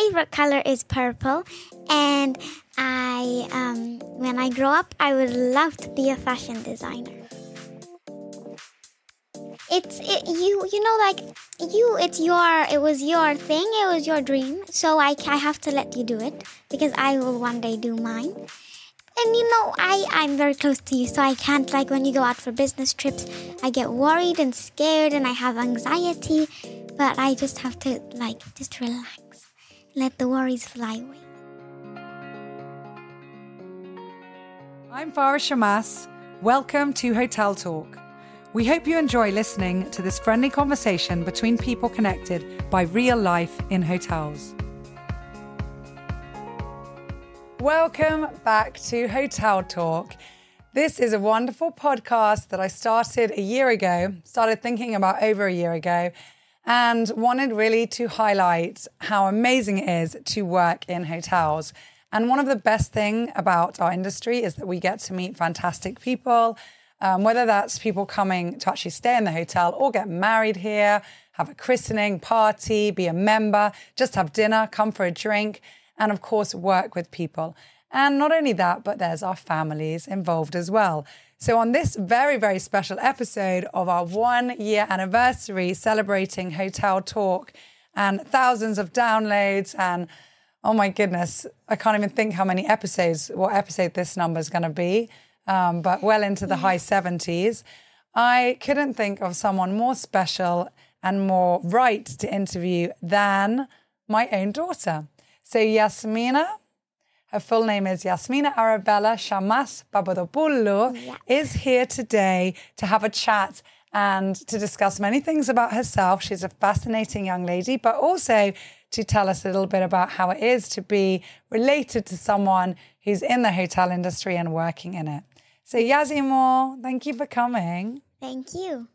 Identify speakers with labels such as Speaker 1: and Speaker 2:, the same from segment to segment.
Speaker 1: favorite color is purple, and when I grow up, I would love to be a fashion designer. It was your thing, it was your dream, so I have to let you do it because I will one day do mine. And I'm very close to you, so I can't, like, when you go out for business trips, I get worried and scared and I have anxiety, but I just have to, just relax, let the worries fly away.
Speaker 2: I'm Farah Shammas. Welcome to Hotel Talk. We hope you enjoy listening to this friendly conversation between people connected by real life in hotels. Welcome back to Hotel Talk. This is a wonderful podcast that I started thinking about over a year ago, and wanted really to highlight how amazing it is to work in hotels. And one of the best things about our industry is that we get to meet fantastic people, whether that's people coming to actually stay in the hotel or get married here, have a christening party, be a member, just have dinner, come for a drink, and of course work with people. And not only that, but there's our families involved as well. So on this very, very special episode of our 1-year anniversary celebrating Hotel Talk and thousands of downloads and oh my goodness, I can't even think what episode this number is going to be, but well into the high 70s. I couldn't think of someone more special and more right to interview than my own daughter. So Yasmina, her full name is Yasmina Arabella Shammas Papadopoulou, is here today to have a chat and to discuss many things about herself. She's a fascinating young lady, but also to tell us a little bit about how it is to be related to someone who's in the hotel industry and working in it. So Yazimo, thank you for coming.
Speaker 1: Thank you.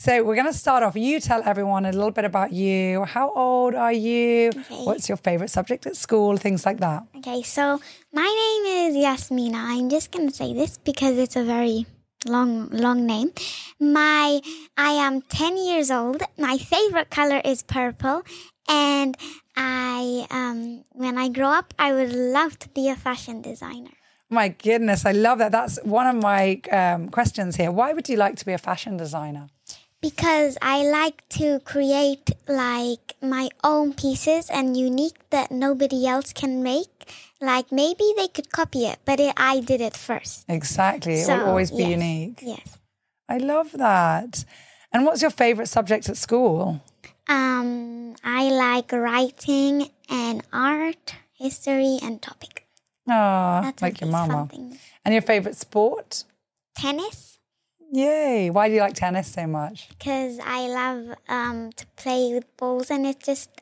Speaker 2: So we're going to start off. You tell everyone a little bit about you. How old are you?
Speaker 1: Okay.
Speaker 2: What's your favorite subject at school? Things like that.
Speaker 1: Okay, so my name is Yasmina. I'm just going to say this because it's a very long name. I am 10 years old. My favorite color is purple. And when I grow up, I would love to be a fashion designer.
Speaker 2: My goodness, I love that. That's one of my questions here. Why would you like to be a fashion designer?
Speaker 1: Because I like to create my own pieces and unique that nobody else can make. Maybe they could copy it, but I did it first.
Speaker 2: Exactly. It will always be unique.
Speaker 1: Yes.
Speaker 2: I love that. And what's your favorite subject at school?
Speaker 1: I like writing and art, history, and topic.
Speaker 2: Oh, like your mama. And your favorite sport?
Speaker 1: Tennis.
Speaker 2: Yay. Why do you like tennis so much?
Speaker 1: Because I love to play with balls, and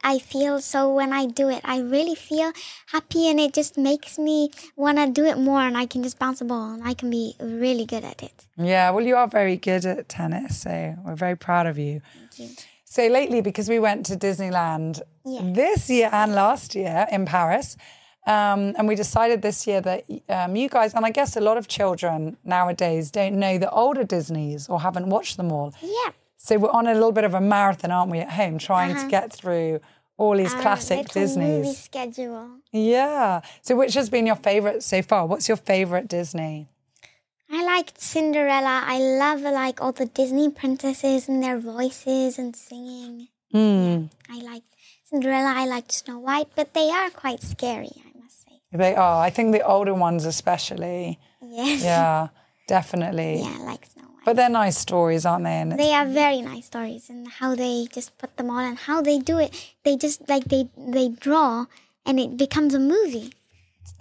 Speaker 1: I feel so when I do it, I really feel happy, and it just makes me want to do it more, and I can just bounce a ball, and I can be really good at it.
Speaker 2: Yeah, well, you are very good at tennis, so we're very proud of you.
Speaker 1: Thank you.
Speaker 2: So lately, because we went to Disneyland this year and last year in Paris, and we decided this year that you guys, and I guess a lot of children nowadays don't know the older Disneys or haven't watched them all.
Speaker 1: Yeah.
Speaker 2: So we're on a little bit of a marathon, aren't we, at home, trying to get through all these classic Disneys.
Speaker 1: Movie schedule.
Speaker 2: Yeah. So which has been your favourite so far? What's your favourite Disney?
Speaker 1: I liked Cinderella. I love all the Disney princesses and their voices and singing.
Speaker 2: Mm.
Speaker 1: I liked Cinderella. I liked Snow White, but they are quite scary, I must say.
Speaker 2: They are. I think the older ones especially.
Speaker 1: Yes.
Speaker 2: Yeah, definitely.
Speaker 1: Yeah, I like Snow White.
Speaker 2: But they're nice stories, aren't they? And
Speaker 1: they are very nice stories, and how they just put them on and how they do it. They just they draw and it becomes a movie.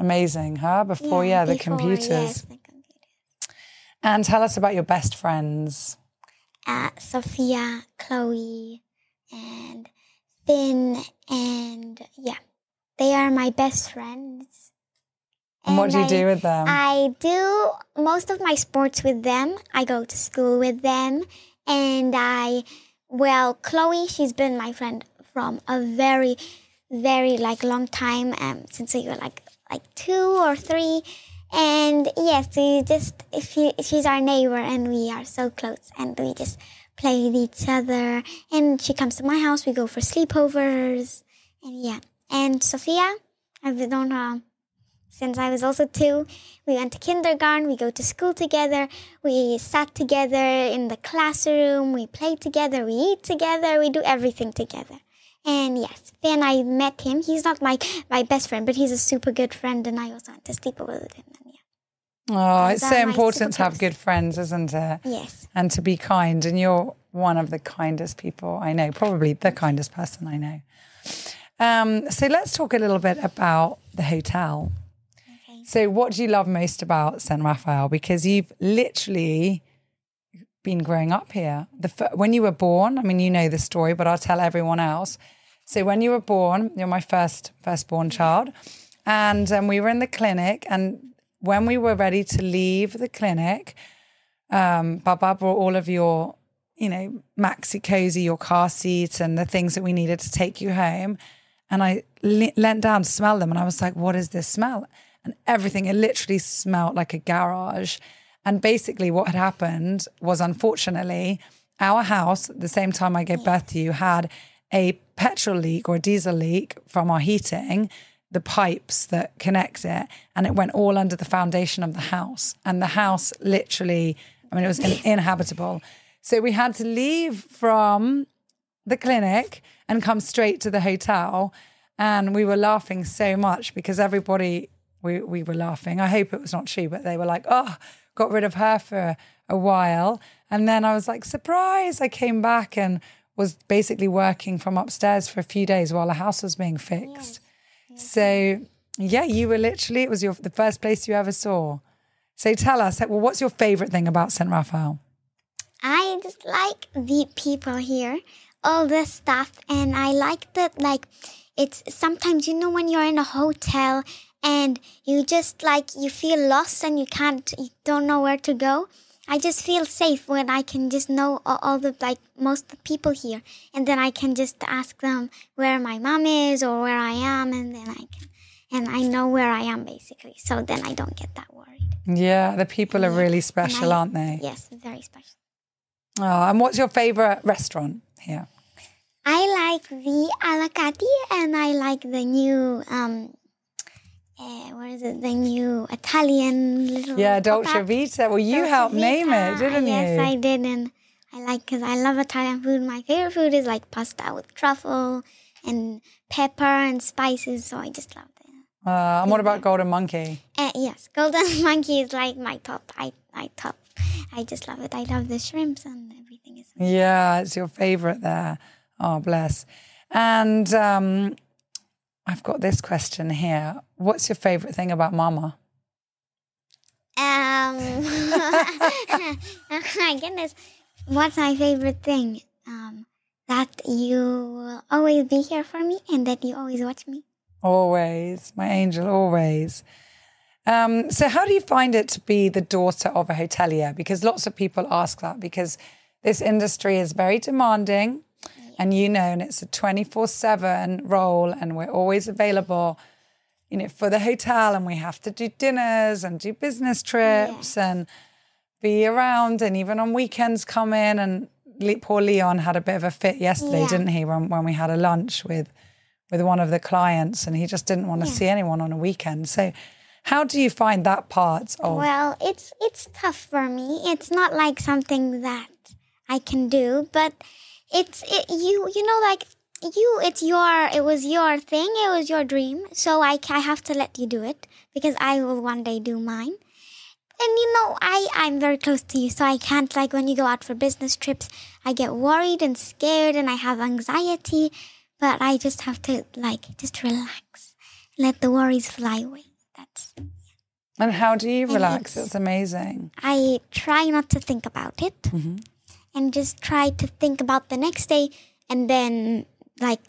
Speaker 2: Amazing, huh? Before the computers.
Speaker 1: Yes, the computers.
Speaker 2: And tell us about your best friends.
Speaker 1: Sophia, Chloe, and Finn, and they are my best friends.
Speaker 2: And what do you do with them?
Speaker 1: I do most of my sports with them. I go to school with them, and Chloe, she's been my friend from a very, very long time, since we were like 2 or 3. And yes, she's our neighbor, and we are so close, and we just play with each other. And she comes to my house, we go for sleepovers, and And Sophia, I've known her since I was also 2. We went to kindergarten, we go to school together, we sat together in the classroom, we play together, we eat together, we do everything together. And yes, then I met him. He's not my best friend, but he's a super good friend, and I also went to sleep with him. And
Speaker 2: oh, it's so important to have good friends, isn't it?
Speaker 1: Yes.
Speaker 2: And to be kind, and you're one of the kindest people I know, probably the kindest person I know. So let's talk a little bit about the hotel.
Speaker 1: Okay.
Speaker 2: So what do you love most about St. Raphael? Because you've literally been growing up here. When you were born, I mean, you know the story, but I'll tell everyone else. So when you were born, you're my firstborn child, and we were in the clinic, and when we were ready to leave the clinic, Baba brought all of your, maxi cozy, your car seats and the things that we needed to take you home. And I leant down to smell them, and I was like, what is this smell? And everything, it literally smelled like a garage. And basically what had happened was, unfortunately, our house, at the same time I gave birth to you, had a petrol leak or a diesel leak from our heating, the pipes that connect it, and it went all under the foundation of the house. And the house literally, it was uninhabitable. So we had to leave from the clinic and come straight to the hotel. And we were laughing so much because everybody, we were laughing. I hope it was not true, but they were like, oh, got rid of her for a while. And then I was like, surprise, I came back and was basically working from upstairs for a few days while the house was being fixed. Yes. So, yeah, you were literally, it was the first place you ever saw. So tell us, well, what's your favorite thing about St. Raphael?
Speaker 1: I just like the people here, all the stuff, and I like that, it's sometimes, when you're in a hotel and you just you feel lost and you don't know where to go. I just feel safe when I can just know all the, most of the people here. And then I can just ask them where my mom is or where I am. And then I know where I am, basically. So then I don't get that worried.
Speaker 2: Yeah, the people are really special, aren't they?
Speaker 1: Yes, very special.
Speaker 2: Oh, and what's your favorite restaurant here?
Speaker 1: I like the Alacati, and I like the new... the new Italian little...
Speaker 2: Yeah, Dolce Vita. Well, you helped name it, didn't you?
Speaker 1: Yes, I did. And because I love Italian food. My favorite food is pasta with truffle and pepper and spices. So I just love it.
Speaker 2: And what about Golden Monkey?
Speaker 1: Yes, Golden Monkey is my top. I just love it. I love the shrimps and everything.
Speaker 2: Yeah, it's your favorite there. Oh, bless. And... I've got this question here. What's your favorite thing about Mama?
Speaker 1: My goodness. What's my favorite thing? That you will always be here for me and that you always watch me.
Speaker 2: Always. My angel, always. So how do you find it to be the daughter of a hotelier? Because lots of people ask that, because this industry is very demanding. And and it's a 24/7 role, and we're always available, for the hotel, and we have to do dinners and do business trips and be around, and even on weekends come in. And poor Leon had a bit of a fit yesterday, didn't he, when we had a lunch with one of the clients, and he just didn't want to see anyone on a weekend. So how do you find that part of... Well,
Speaker 1: it's tough for me. It's not like something that I can do, but... it was your thing, it was your dream, so I have to let you do it, because I will one day do mine. And I'm very close to you, so I can't, when you go out for business trips, I get worried and scared and I have anxiety, but I just have to just relax, let the worries fly away.
Speaker 2: And how do you relax? It's amazing.
Speaker 1: I try not to think about it. Mm-hmm. And just try to think about the next day. And then,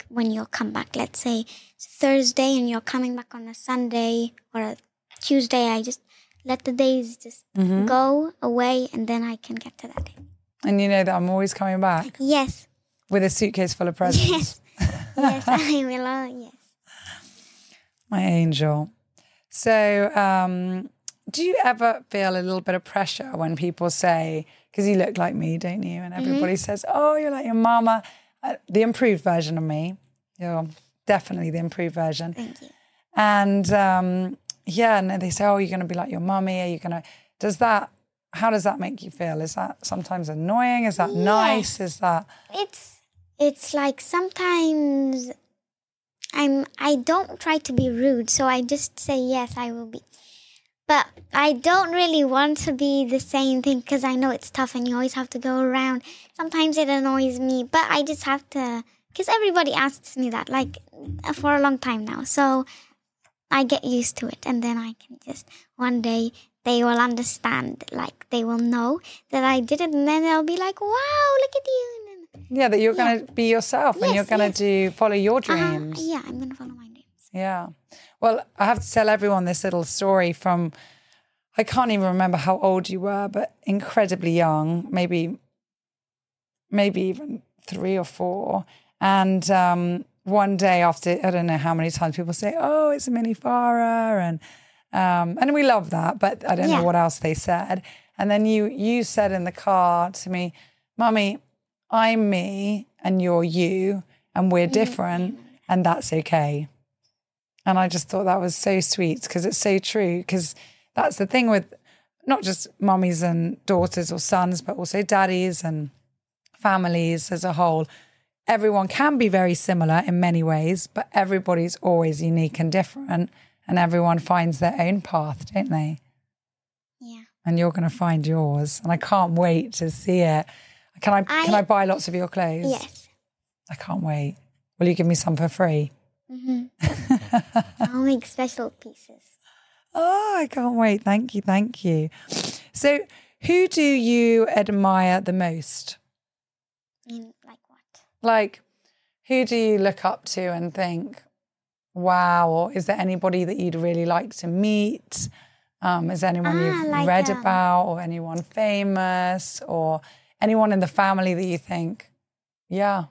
Speaker 1: when you'll come back, let's say it's Thursday and you're coming back on a Sunday or a Tuesday, I just let the days just go away, and then I can get to that day.
Speaker 2: And you know that I'm always coming back?
Speaker 1: Yes.
Speaker 2: With a suitcase full of presents?
Speaker 1: Yes. Yes, I will. Yes.
Speaker 2: My angel. So, do you ever feel a little bit of pressure when people say... Because you look like me, don't you? And everybody says, oh, you're like your mama. The improved version of me. You're definitely the improved version.
Speaker 1: Thank you.
Speaker 2: And and they say, oh, you're going to be like your mummy. Are you going to, how does that make you feel? Is that sometimes annoying? Is that nice? Is that?
Speaker 1: It's like sometimes I don't try to be rude, so I just say, yes, I will be. But I don't really want to be the same thing because I know it's tough and you always have to go around. Sometimes it annoys me, but I just have to, because everybody asks me that, like, for a long time now. So I get used to it, and then I can just, one day, they will understand, like, they will know that I did it, and then they'll be like, wow, look at you.
Speaker 2: Yeah, that you're going to be yourself and you're going to follow your dreams.
Speaker 1: Yeah, I'm going to follow my dreams.
Speaker 2: Yeah. Well, I have to tell everyone this little story from, I can't even remember how old you were, but incredibly young, maybe even 3 or 4. And one day after, I don't know how many times people say, oh, it's a mini Farah. And we love that, but I don't know what else they said. And then you said in the car to me, Mummy, I'm me and you're you and we're different and that's okay. And I just thought that was so sweet because it's so true, because that's the thing with not just mummies and daughters or sons, but also daddies and families as a whole. Everyone can be very similar in many ways, but everybody's always unique and different, and everyone finds their own path, don't they?
Speaker 1: Yeah.
Speaker 2: And you're going to find yours, and I can't wait to see it. Can I buy lots of your clothes?
Speaker 1: Yes.
Speaker 2: I can't wait. Will you give me some for free?
Speaker 1: Mm-hmm. I'll make special pieces.
Speaker 2: Oh, I can't wait. Thank you. So who do you admire the most?
Speaker 1: Like what?
Speaker 2: Like, who do you look up to and think, wow, or is there anybody that you'd really like to meet? Is there anyone you've read about, or anyone famous, or anyone in the family that you think, yeah?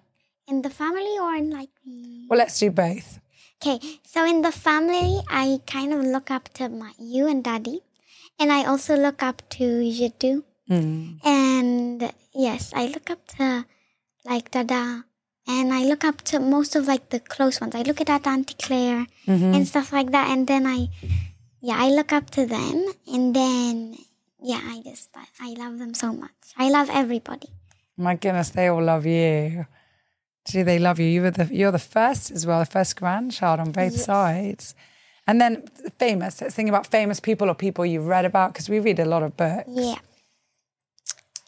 Speaker 1: In the family or in like the...
Speaker 2: Well, let's do both.
Speaker 1: Okay, so in the family, I kind of look up to you and Daddy. And I also look up to Jitu. And yes, I look up to like Dada. And I look up to most of like the close ones. I look at Auntie Claire and stuff like that. And then I look up to them. And then, I love them so much. I love everybody.
Speaker 2: My goodness, they all love you. Do they love you? You're the first as well, the first grandchild on both sides. And then famous. Let's think about famous people or people you've read about, because we read a lot of books.
Speaker 1: Yeah.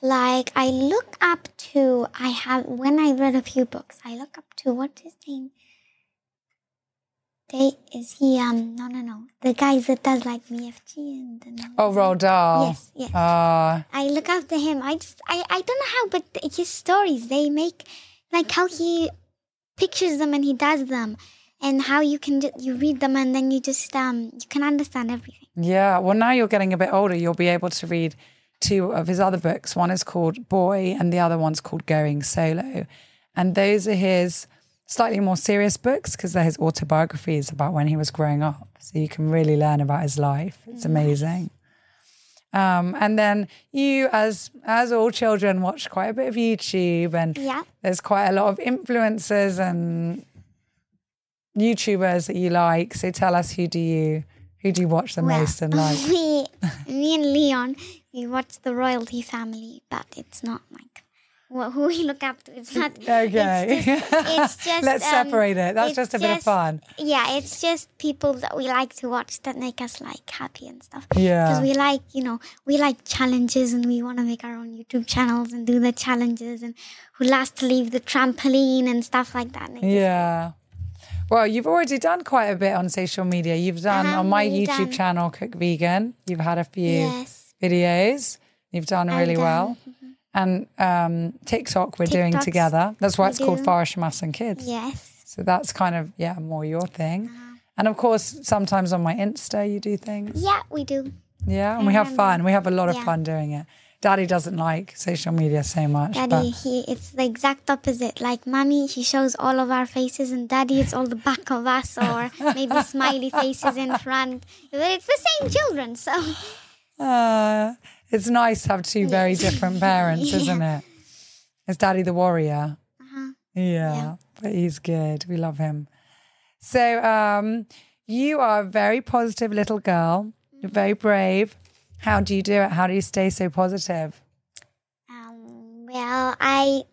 Speaker 1: Like, I look up to, when I read a few books, I look up to, what's his name? No. The guys that does like MFG and...
Speaker 2: Roald Dahl.
Speaker 1: Yes. I look up to him. I don't know how, but his stories, they make, like how he pictures them and he does them. And how you read them and then you just, you can understand everything. Yeah,
Speaker 2: well, now you're getting a bit older, you'll be able to read 2 of his other books. One is called Boy and the other one's called Going Solo. And those are his slightly more serious books because they're his autobiographies about when he was growing up. So you can really learn about his life. It's amazing. And then you, as all children, watch quite a bit of YouTube, and there's quite a lot of influencers and YouTubers that you like. So tell us, who do you watch the most and like?
Speaker 1: Me and Leon, we watch the royalty family, but it's not like who we look up to. It's not
Speaker 2: okay.
Speaker 1: It's just
Speaker 2: let's separate it. That's just a bit of fun.
Speaker 1: Yeah, it's just people that we like to watch that make us like happy and stuff.
Speaker 2: Yeah,
Speaker 1: because we like challenges and we want to make our own YouTube channels and do the challenges and who last to leave the trampoline and stuff like that.
Speaker 2: Yeah. Well, you've already done quite a bit on social media. You've done on my YouTube channel, Cook Vegan. You've had a few videos. You've done really well. And TikTok we're doing together. That's why it's called Farah Shammas and Kids.
Speaker 1: Yes.
Speaker 2: So that's kind of, more your thing. And of course, sometimes on my Insta you do things.
Speaker 1: Yeah, we do.
Speaker 2: Yeah, and we have fun. We have a lot of fun doing it. Daddy doesn't like social media so much.
Speaker 1: Daddy, it's the exact opposite. Like, Mommy, she shows all of our faces, and Daddy, it's all the back of us, or maybe smiley faces in front. But it's the same children, so...
Speaker 2: it's nice to have 2 very different parents, isn't it? Is Daddy the warrior? Yeah, but he's good. We love him. So you are a very positive little girl. You're very brave. How do you do it? How do you stay so positive?
Speaker 1: Well, as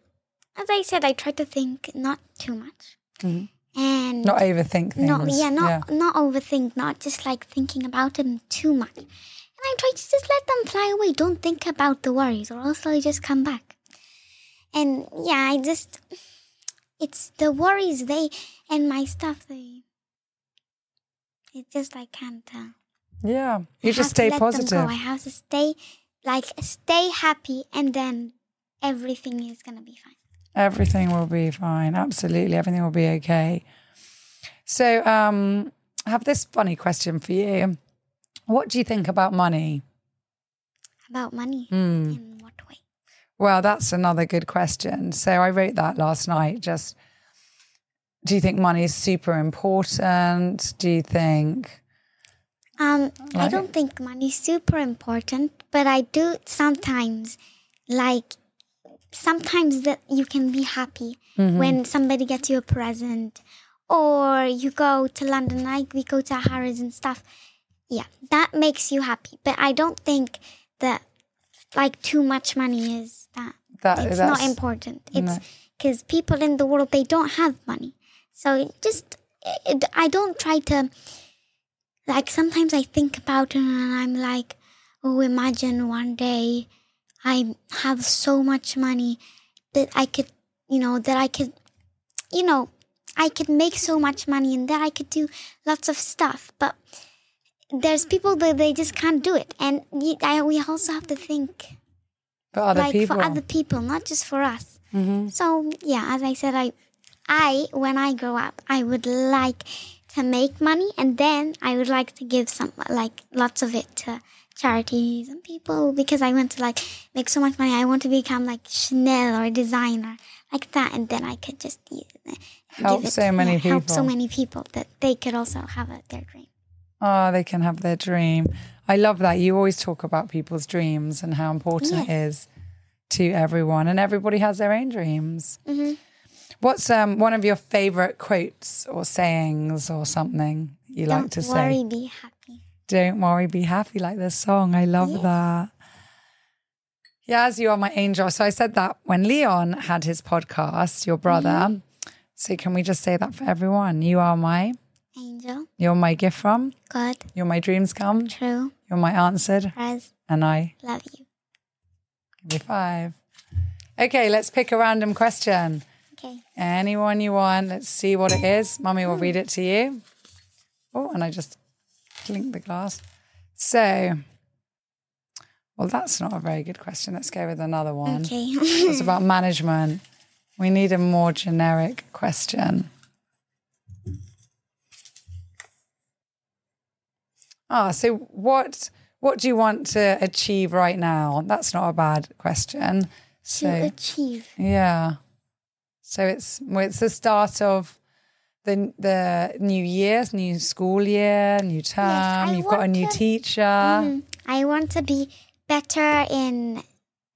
Speaker 1: I said, I try to think not too much. And
Speaker 2: not overthink things.
Speaker 1: Not overthink, not just like thinking about them too much. And I try to just let them fly away. Don't think about the worries or else they'll just come back. And yeah, it's the worries and my stuff, it's just I can't tell.
Speaker 2: Yeah, you just stay positive.
Speaker 1: I have to stay happy, and then everything is going to be fine.
Speaker 2: Everything will be fine. Absolutely. Everything will be okay. So I have this funny question for you. What do you think about money?
Speaker 1: About money? In what way?
Speaker 2: Well, that's another good question. So I wrote that last night. Just, do you think money is super important? Do you think...
Speaker 1: I don't think money is super important, but I do sometimes that you can be happy when somebody gets you a present, or you go to London, like we go to Harrods and stuff. Yeah, that makes you happy. But I don't think that too much money is it's not important. It's because people in the world, they don't have money. So I don't try to, sometimes I think about it and I'm like, oh, imagine one day I have so much money that I could make so much money and that I could do lots of stuff. But there's people that they just can't do it. And we also have to think
Speaker 2: for other
Speaker 1: people, not just for us. So, yeah, as I said, when I grow up, I would like to make money, and then I would like to give lots of it to charities and people, because I want to make so much money. I want to become like Chanel or a designer like that, and then I could just help so many people that they could also have their dream.
Speaker 2: Oh, they can have their dream. I love that. You always talk about people's dreams and how important it is to everyone, and everybody has their own dreams. What's one of your favorite quotes or sayings or something you like to say?
Speaker 1: Don't worry, be happy.
Speaker 2: Don't worry, be happy, like this song. I love that. Yes, you are my angel. So I said that when Leon had his podcast, your brother. So can we just say that for everyone? You are my
Speaker 1: angel.
Speaker 2: You're my gift from
Speaker 1: God.
Speaker 2: You're my dreams come
Speaker 1: true.
Speaker 2: You're my answered
Speaker 1: prayers.
Speaker 2: And I
Speaker 1: love you.
Speaker 2: Give me 5. Okay, let's pick a random question.
Speaker 1: Okay.
Speaker 2: Anyone you want. Let's see what it is. Mummy will read it to you. Oh, and I just clinked the glass. So, well, that's not a very good question. Let's go with another one.
Speaker 1: Okay.
Speaker 2: It's about management. We need a more generic question. So what do you want to achieve right now? That's not a bad question.
Speaker 1: To achieve.
Speaker 2: Yeah. So it's the start of the new year, new school year, new term. You've got a new teacher.
Speaker 1: I want to be better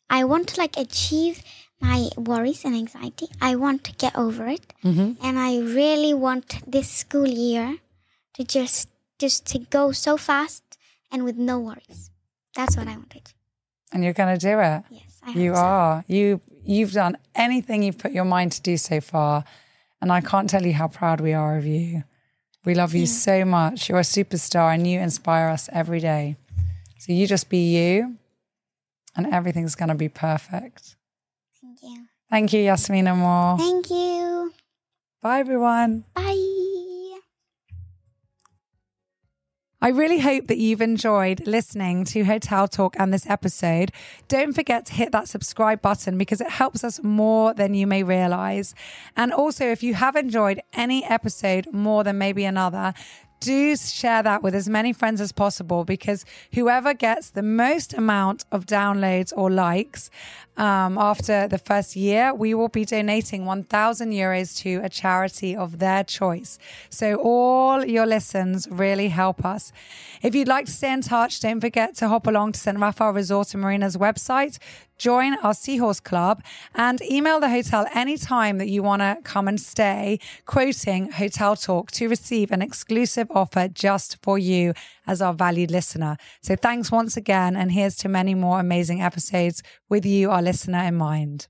Speaker 1: I want to achieve my worries and anxiety. I want to get over it. And I really want this school year to just to go so fast and with no worries. That's what I want to achieve.
Speaker 2: And you're going to do it.
Speaker 1: Yes, I
Speaker 2: You are. You've done anything you've put your mind to do so far. And I can't tell you how proud we are of you. We love you so much. You're a superstar and you inspire us every day. So you just be you and everything's going to be perfect.
Speaker 1: Thank you.
Speaker 2: Thank you, Yasmina Moore.
Speaker 1: Thank you.
Speaker 2: Bye, everyone.
Speaker 1: Bye.
Speaker 2: I really hope that you've enjoyed listening to Hotel Talk and this episode. Don't forget to hit that subscribe button because it helps us more than you may realize. And also, if you have enjoyed any episode more than maybe another, do share that with as many friends as possible, because whoever gets the most amount of downloads or likes after the first year, we will be donating 1,000 euros to a charity of their choice. So all your listens really help us. If you'd like to stay in touch, don't forget to hop along to St. Raphael Resort and Marina's website, join our Seahorse Club, and email the hotel anytime that you want to come and stay, quoting Hotel Talk to receive an exclusive offer just for you as our valued listener. So thanks once again, and here's to many more amazing episodes with you, our listener, in mind.